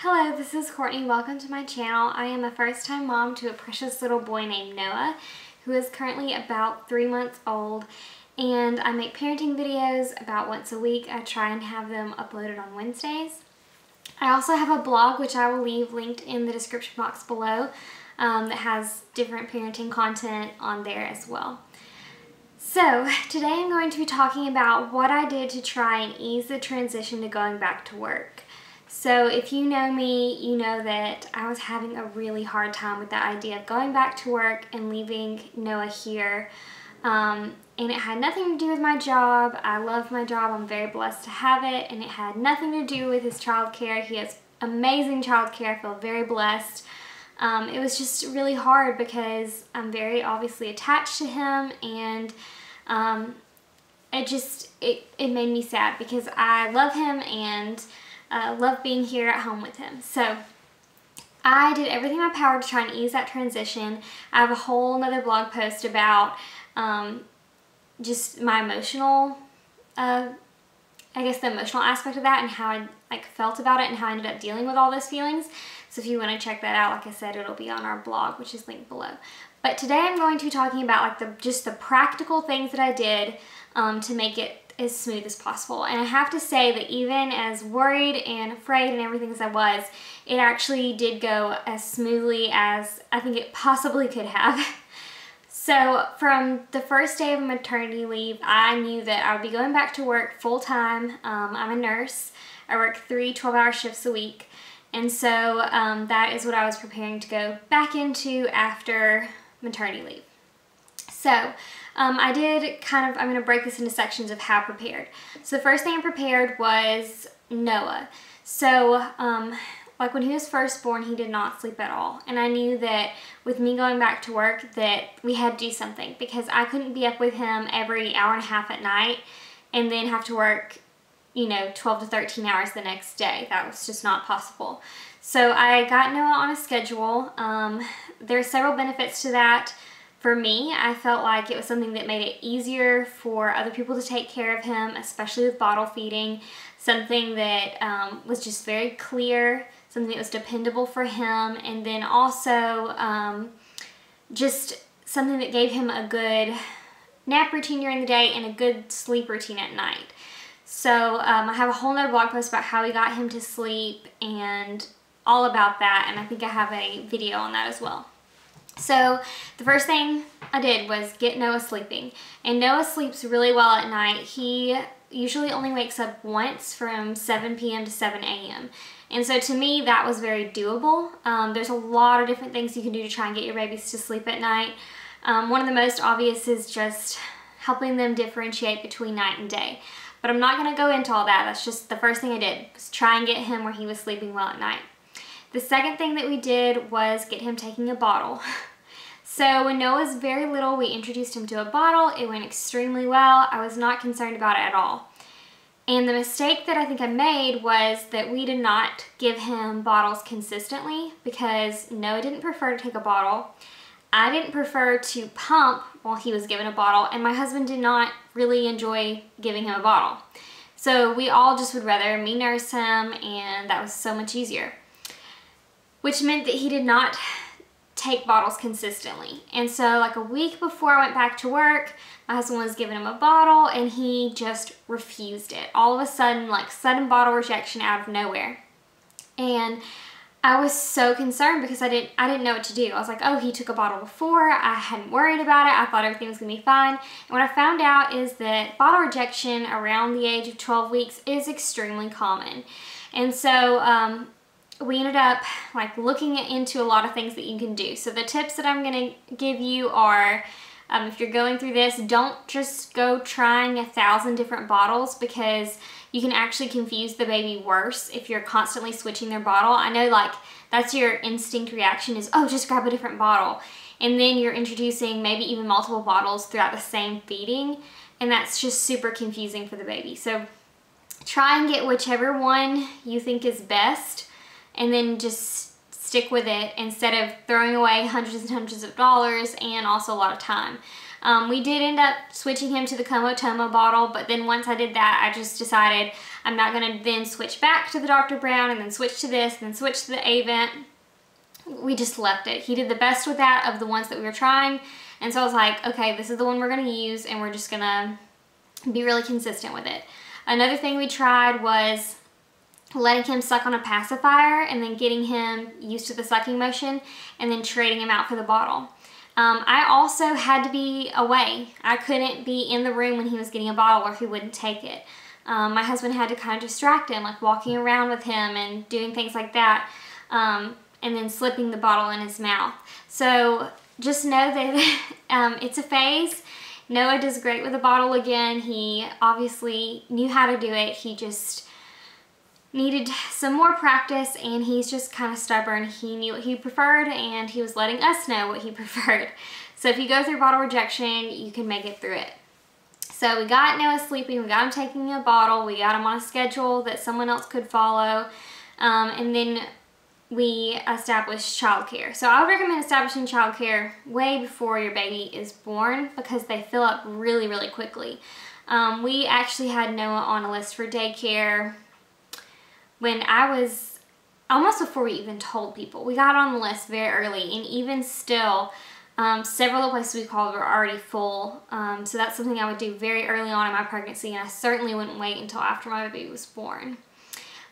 Hello, this is Courtney. Welcome to my channel. I am a first-time mom to a precious little boy named Noah, who is currently about 3 months old, and I make parenting videos about once a week. I try and have them uploaded on Wednesdays. I also have a blog, which I will leave linked in the description box below, that has different parenting content on there as well. So, today I'm going to be talking about what I did to try and ease the transition to going back to work. So if you know me, you know that I was having a really hard time with the idea of going back to work and leaving Noah here. And it had nothing to do with my job. I love my job. I'm very blessed to have it. And it had nothing to do with his childcare. He has amazing childcare. I feel very blessed. It was just really hard because I'm very obviously attached to him, and it made me sad because I love him and love being here at home with him. So I did everything in my power to try and ease that transition. I have a whole nother blog post about just my emotional, I guess the emotional aspect of that and how I felt about it and how I ended up dealing with all those feelings. So if you want to check that out, like I said, it'll be on our blog, which is linked below. But today I'm going to be talking about just the practical things that I did to make it as smooth as possible. And I have to say that even as worried and afraid and everything as I was, it actually did go as smoothly as I think it possibly could have. So from the first day of maternity leave, I knew that I would be going back to work full-time. I'm a nurse. I work 3 12-hour shifts a week. And so that is what I was preparing to go back into after maternity leave. So I did I'm going to break this into sections of how prepared. So the first thing I prepared was Noah. So like when he was first born, he did not sleep at all. And I knew that with me going back to work that we had to do something, because I couldn't be up with him every hour and a half at night and then have to work, 12 to 13 hours the next day. That was just not possible. So I got Noah on a schedule. There are several benefits to that. For me, I felt like it was something that made it easier for other people to take care of him, especially with bottle feeding. Something that was just very clear, something that was dependable for him, and then also just something that gave him a good nap routine during the day and a good sleep routine at night. So I have a whole nother blog post about how we got him to sleep and all about that, and I think I have a video on that as well. So the first thing I did was get Noah sleeping, and Noah sleeps really well at night. He usually only wakes up once from 7 p.m. to 7 a.m. And so to me that was very doable. There's a lot of different things you can do to try and get your babies to sleep at night. One of the most obvious is just helping them differentiate between night and day. But I'm not going to go into all that. That's just the first thing I did, was try and get him where he was sleeping well at night. The second thing that we did was get him taking a bottle. So when Noah was very little, we introduced him to a bottle. It went extremely well. I was not concerned about it at all. And the mistake that I think I made was that we did not give him bottles consistently, because Noah didn't prefer to take a bottle. I didn't prefer to pump while he was given a bottle, and my husband did not really enjoy giving him a bottle. So we all just would rather me nurse him, and that was so much easier. Which meant that he did not take bottles consistently. And so like a week before I went back to work, my husband was giving him a bottle and he just refused it. All of a sudden, sudden bottle rejection out of nowhere. And I was so concerned because I didn't know what to do. I was like, oh, he took a bottle before. I hadn't worried about it. I thought everything was gonna be fine. And what I found out is that bottle rejection around the age of 12 weeks is extremely common. And so we ended up looking into a lot of things that you can do. So the tips that I'm going to give you are, if you're going through this, don't just go trying 1,000 different bottles, because you can actually confuse the baby worse if you're constantly switching their bottle. I know that's your instinct reaction is, oh, just grab a different bottle. And then you're introducing maybe even multiple bottles throughout the same feeding, and that's just super confusing for the baby. So try and get whichever one you think is best, and then just stick with it instead of throwing away hundreds and hundreds of dollars and also a lot of time. We did end up switching him to the Como Tomo bottle, but then once I did that, I just decided I'm not going to then switch back to the Dr. Brown and then switch to this and then switch to the Avent. We just left it. He did the best with that of the ones that we were trying. And so I was like, okay, this is the one we're going to use, and we're just going to be really consistent with it. Another thing we tried was letting him suck on a pacifier and then getting him used to the sucking motion and then trading him out for the bottle. I also had to be away. I couldn't be in the room when he was getting a bottle or he wouldn't take it. My husband had to kind of distract him, like walking around with him and doing things like that, and then slipping the bottle in his mouth. So just know that it's a phase. Noah does great with a bottle again. He obviously knew how to do it. He just needed some more practice, and he's just kind of stubborn. He knew what he preferred, and he was letting us know what he preferred. So if you go through bottle rejection, you can make it through it. So we got Noah sleeping, we got him taking a bottle, we got him on a schedule that someone else could follow, and then we established childcare. So I would recommend establishing childcare way before your baby is born because they fill up really, really quickly. We actually had Noah on a list for daycare when I was almost before we even told people. We got on the list very early, and even still, several of the places we called were already full. So that's something I would do very early on in my pregnancy, and I certainly wouldn't wait until after my baby was born.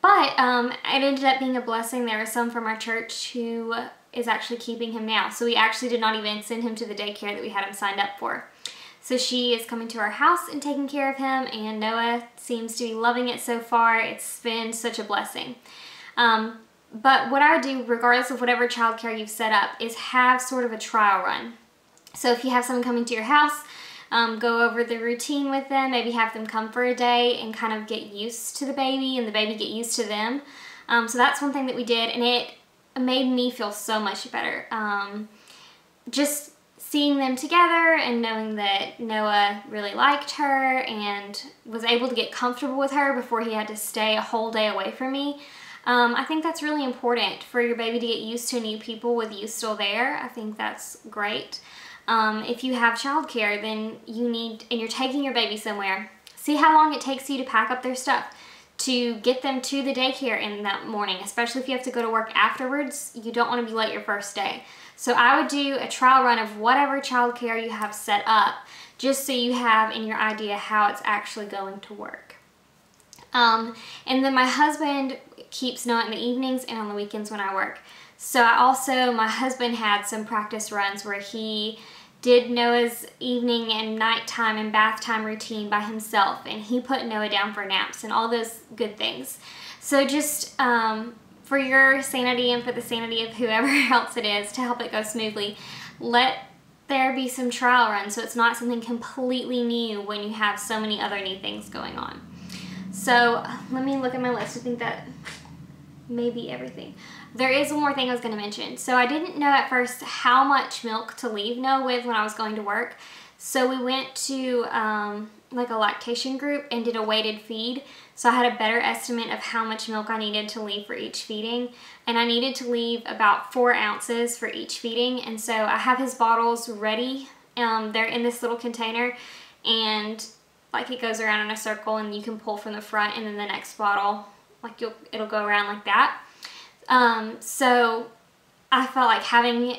But it ended up being a blessing. There was some from our church who is actually keeping him now. So we actually did not even send him to the daycare that we had him signed up for. So she is coming to our house and taking care of him, and Noah seems to be loving it so far. It's been such a blessing. But what I would do, regardless of whatever childcare you've set up, is have sort of a trial run. So if you have someone coming to your house, go over the routine with them, maybe have them come for a day and kind of get used to the baby and the baby get used to them. So that's one thing that we did, and it made me feel so much better. Just seeing them together and knowing that Noah really liked her and was able to get comfortable with her before he had to stay a whole day away from me. I think that's really important for your baby to get used to new people with you still there. I think that's great. If you have childcare, then and you're taking your baby somewhere, see how long it takes you to pack up their stuff, to get them to the daycare in that morning, especially if you have to go to work afterwards. You don't want to be late your first day. So I would do a trial run of whatever childcare you have set up, just so you have in your idea how it's actually going to work. And then my husband keeps Noah in the evenings and on the weekends when I work. So my husband had some practice runs where he did Noah's evening and nighttime and bath time routine by himself, and he put Noah down for naps and all those good things. So just for your sanity and for the sanity of whoever else it is, to help it go smoothly, let there be some trial runs so it's not something completely new when you have so many other new things going on. So let me look at my list. I think that may be everything. There is one more thing I was going to mention. So I didn't know at first how much milk to leave Noah with when I was going to work. So we went to like a lactation group and did a weighted feed. So I had a better estimate of how much milk I needed to leave for each feeding. And I needed to leave about 4 ounces for each feeding. And so I have his bottles ready. They're in this little container, and like it goes around in a circle, and you can pull from the front, and then the next bottle, like it'll go around like that. So I felt like having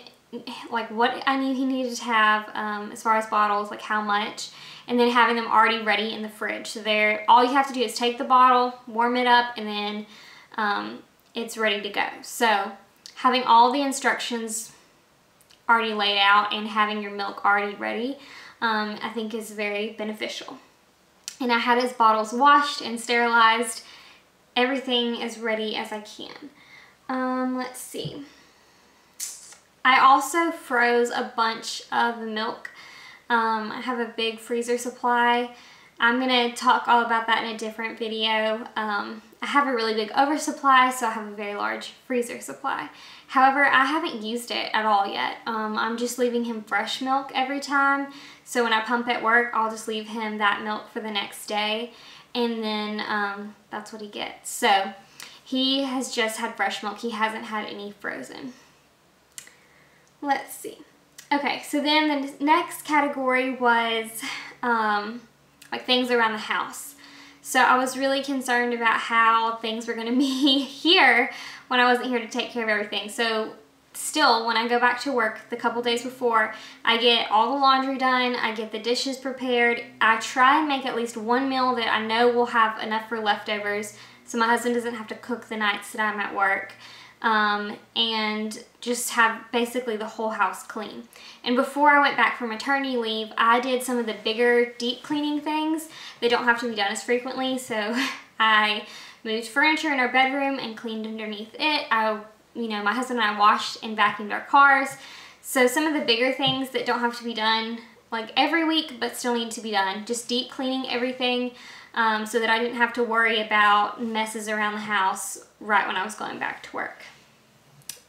like what I knew he needed to have as far as bottles, like how much, and then having them already ready in the fridge. So all you have to do is take the bottle, warm it up, and then it's ready to go. So having all the instructions already laid out and having your milk already ready, I think is very beneficial. And I had his bottles washed and sterilized. Everything as ready as I can. Let's see. I also froze a bunch of milk. I have a big freezer supply. I'm going to talk all about that in a different video. I have a really big oversupply, so I have a very large freezer supply. However, I haven't used it at all yet. I'm just leaving him fresh milk every time. So when I pump at work, I'll just leave him that milk for the next day. And then that's what he gets. So he has just had fresh milk. He hasn't had any frozen. Let's see. Okay, so then the next category was like things around the house. So I was really concerned about how things were going to be here when I wasn't here to take care of everything. So still, when I go back to work the couple days before, I get all the laundry done, I get the dishes prepared. I try and make at least one meal that I know will have enough for leftovers so my husband doesn't have to cook the nights that I'm at work. And just have basically the whole house clean. And before I went back for maternity leave, I did some of the bigger deep cleaning things that don't have to be done as frequently. So I moved furniture in our bedroom and cleaned underneath it. My husband and I washed and vacuumed our cars. So some of the bigger things that don't have to be done like every week but still need to be done, just deep cleaning everything, so that I didn't have to worry about messes around the house right when I was going back to work.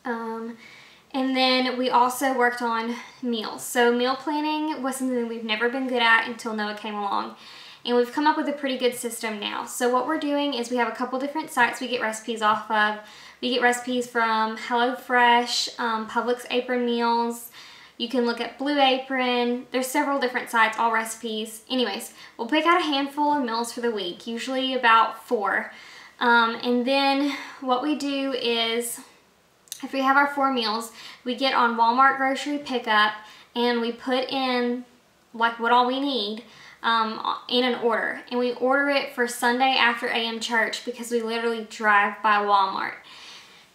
And then we also worked on meals. So meal planning was something we've never been good at until Noah came along. And we've come up with a pretty good system now. So what we're doing is we have a couple different sites we get recipes off of. We get recipes from HelloFresh, Publix Apron Meals. You can look at Blue Apron. There's several different sites, all recipes. Anyways, we'll pick out a handful of meals for the week, usually about 4. And then what we do is, if we have our 4 meals, we get on Walmart grocery pickup and we put in like what all we need in an order. And we order it for Sunday after AM church because we literally drive by Walmart.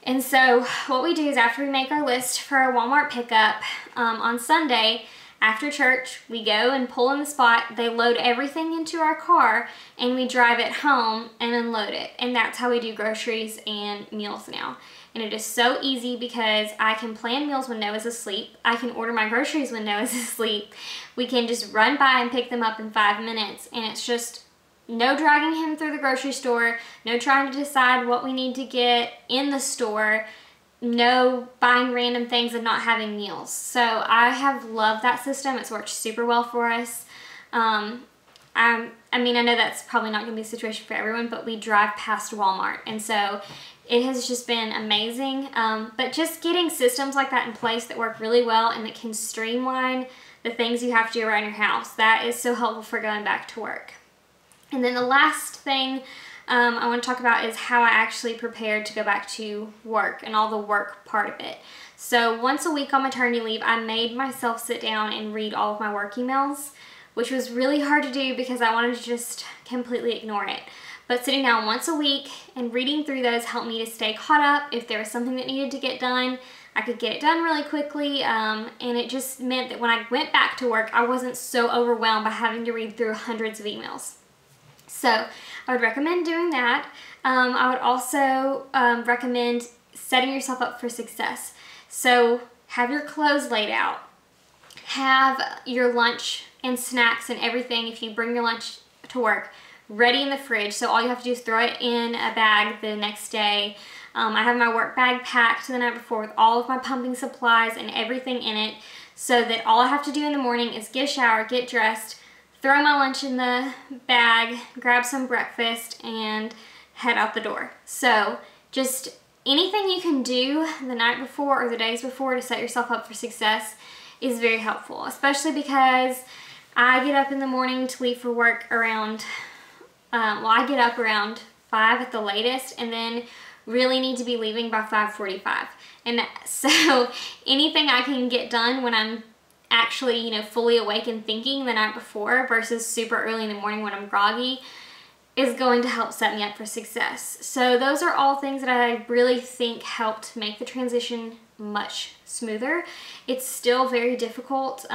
And so what we do is after we make our list for our Walmart pickup on Sunday after church, we go and pull in the spot. They load everything into our car and we drive it home and unload it. And that's how we do groceries and meals now. And it is so easy because I can plan meals when Noah's asleep. I can order my groceries when Noah's asleep. We can just run by and pick them up in 5 minutes. And it's just no dragging him through the grocery store, no trying to decide what we need to get in the store, no buying random things and not having meals. So I have loved that system. It's worked super well for us. I know that's probably not going to be a situation for everyone, but we drive past Walmart. And so it has just been amazing. But just getting systems like that in place that work really well and that can streamline the things you have to do around your house, that is so helpful for going back to work. And then the last thing I want to talk about is how I actually prepared to go back to work and all the work part of it. So once a week on maternity leave, I made myself sit down and read all of my work emails, which was really hard to do because I wanted to just completely ignore it. But sitting down once a week and reading through those helped me to stay caught up. If there was something that needed to get done, I could get it done really quickly, and it just meant that when I went back to work, I wasn't so overwhelmed by having to read through hundreds of emails. So I would recommend doing that. I would also recommend setting yourself up for success. So have your clothes laid out. Have your lunch and snacks and everything, if you bring your lunch to work, ready in the fridge. So all you have to do is throw it in a bag the next day. I have my work bag packed the night before with all of my pumping supplies and everything in it, so that all I have to do in the morning is get a shower, get dressed, throw my lunch in the bag, grab some breakfast, and head out the door. So just anything you can do the night before or the days before to set yourself up for success is very helpful, especially because I get up in the morning to leave for work around, I get up around 5 at the latest, and then really need to be leaving by 5:45. And so anything I can get done when I'm actually, fully awake and thinking the night before versus super early in the morning when I'm groggy is going to help set me up for success. So those are all things that I really think helped make the transition much smoother. It's still very difficult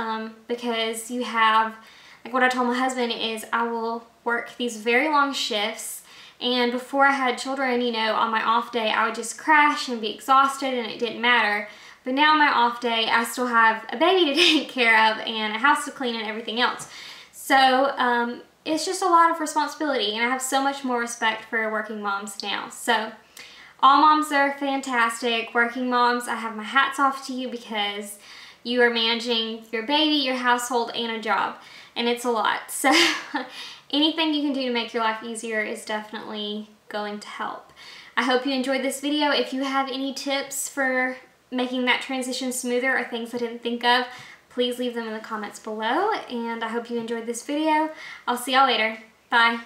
because you have, like what I told my husband is I will work these very long shifts, and before I had children, on my off day I would just crash and be exhausted and it didn't matter. But now on my off day, I still have a baby to take care of and a house to clean and everything else. So it's just a lot of responsibility, and I have so much more respect for working moms now. So all moms are fantastic. Working moms, I have my hats off to you because you are managing your baby, your household, and a job, and it's a lot. So anything you can do to make your life easier is definitely going to help. I hope you enjoyed this video. If you have any tips for making that transition smoother or things I didn't think of, please leave them in the comments below, and I hope you enjoyed this video. I'll see y'all later. Bye.